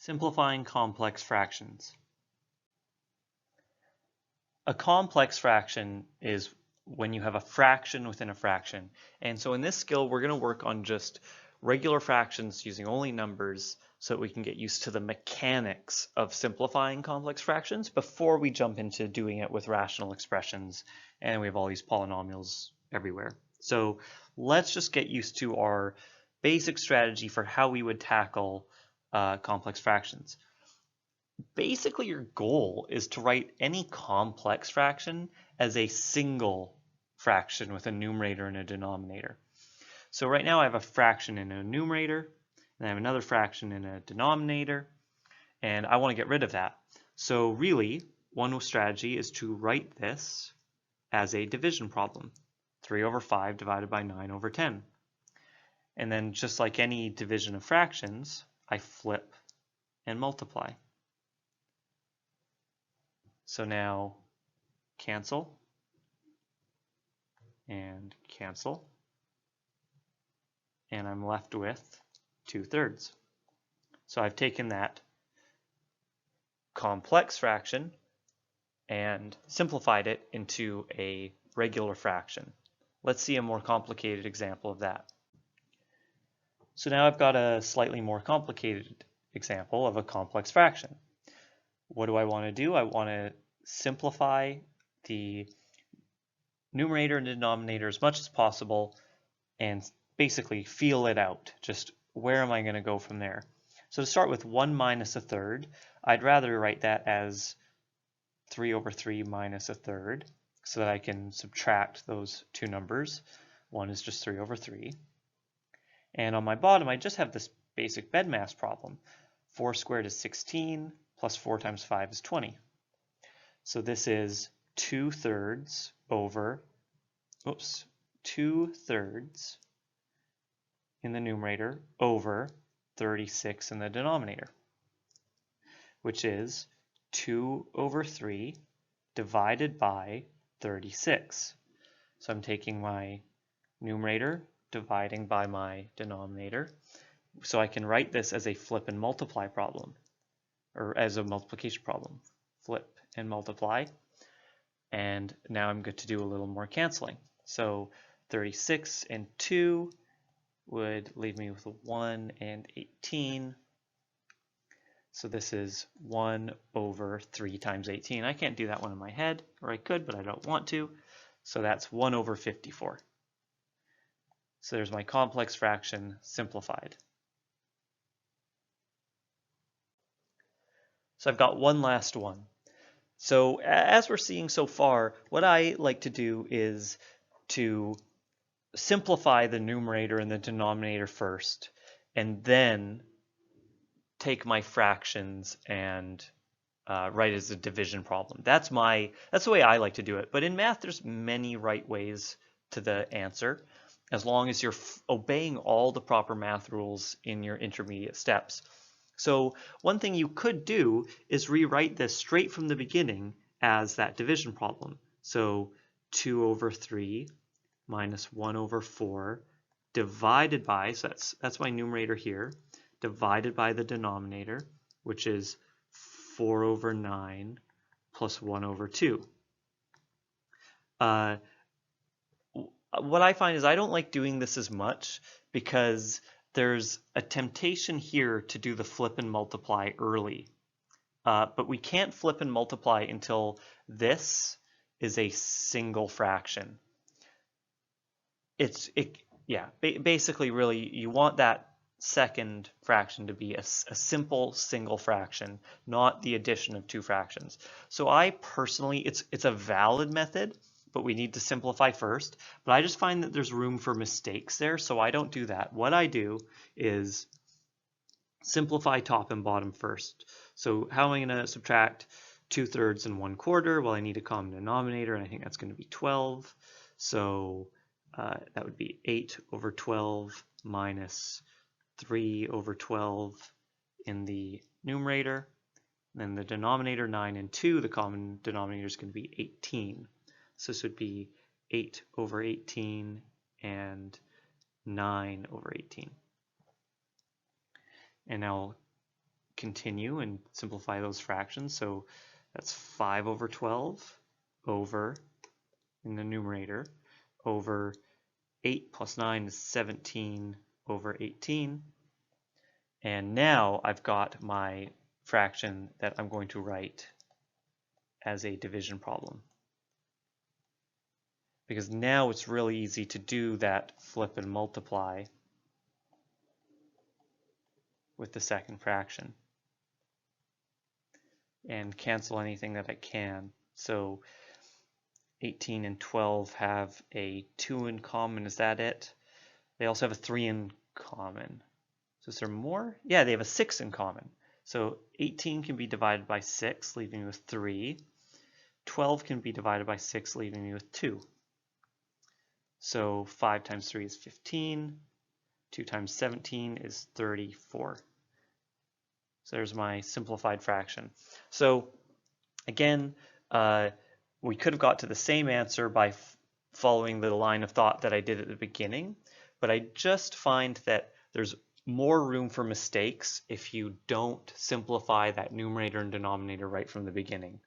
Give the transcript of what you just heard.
Simplifying complex fractions. A complex fraction is when you have a fraction within a fraction. And so in this skill, we're going to work on just regular fractions using only numbers so that we can get used to the mechanics of simplifying complex fractions before we jump into doing it with rational expressions. And we have all these polynomials everywhere. So let's just get used to our basic strategy for how we would tackle complex fractions. Basically, your goal is to write any complex fraction as a single fraction with a numerator and a denominator. So right now I have a fraction in a numerator, and I have another fraction in a denominator, and I want to get rid of that. So really, one strategy is to write this as a division problem. 3 over 5 divided by 9 over 10. And then just like any division of fractions, I flip and multiply. So now cancel and cancel, and I'm left with 2/3. So I've taken that complex fraction and simplified it into a regular fraction. Let's see a more complicated example of that. So now I've got a slightly more complicated example of a complex fraction. What do I want to do? I want to simplify the numerator and denominator as much as possible and basically feel it out. Just where am I going to go from there? So to start with 1 minus 1/3, I'd rather write that as 3 over 3 minus 1/3 so that I can subtract those two numbers. One is just 3 over 3. And on my bottom, I just have this basic BEDMAS problem. 4 squared is 16, plus 4 times 5 is 20. So this is 2/3 over, 2/3 in the numerator over 36 in the denominator, which is 2 over 3 divided by 36. So I'm taking my numerator, dividing by my denominator. So I can write this as a flip and multiply problem, or as a multiplication problem. Flip and multiply. And now I'm good to do a little more canceling. So 36 and 2 would leave me with 1 and 18. So this is 1 over 3 times 18. I can't do that one in my head, or I could, but I don't want to. So that's 1 over 54. So there's my complex fraction simplified. So I've got one last one. So as we're seeing so far, what I like to do is to simplify the numerator and the denominator first, and then take my fractions and write as a division problem. That's the way I like to do it. But in math, there's many right ways to the answer, as long as you're obeying all the proper math rules in your intermediate steps. So one thing you could do is rewrite this straight from the beginning as that division problem. So 2 over 3 minus 1 over 4 divided by, so that's my numerator here, divided by the denominator, which is 4 over 9 plus 1 over 2. What I find is I don't like doing this as much because there's a temptation here to do the flip and multiply early. But we can't flip and multiply until this is a single fraction. Basically, really, you want that second fraction to be a simple single fraction, not the addition of two fractions. So I personally, it's a valid method, but we need to simplify first. But I just find that there's room for mistakes there, so I don't do that. What I do is simplify top and bottom first. So how am I going to subtract 2/3 and 1/4? Well, I need a common denominator, and I think that's going to be 12. So that would be 8 over 12 minus 3 over 12 in the numerator. And then the denominator, 9 and 2, the common denominator is going to be 18. So this would be 8 over 18 and 9 over 18. And now continue and simplify those fractions. So that's 5 over 12 over, in the numerator, over 8 plus 9 is 17 over 18. And now I've got my fraction that I'm going to write as a division problem. Because now it's really easy to do that flip and multiply with the second fraction and cancel anything that I can. So 18 and 12 have a 2 in common. Is that it? They also have a 3 in common. So is there more? Yeah, they have a 6 in common. So 18 can be divided by 6, leaving me with 3. 12 can be divided by 6, leaving me with 2. So 5 times 3 is 15. 2 times 17 is 34. So there's my simplified fraction. So again, we could have got to the same answer by following the line of thought that I did at the beginning, but I just find that there's more room for mistakes if you don't simplify that numerator and denominator right from the beginning.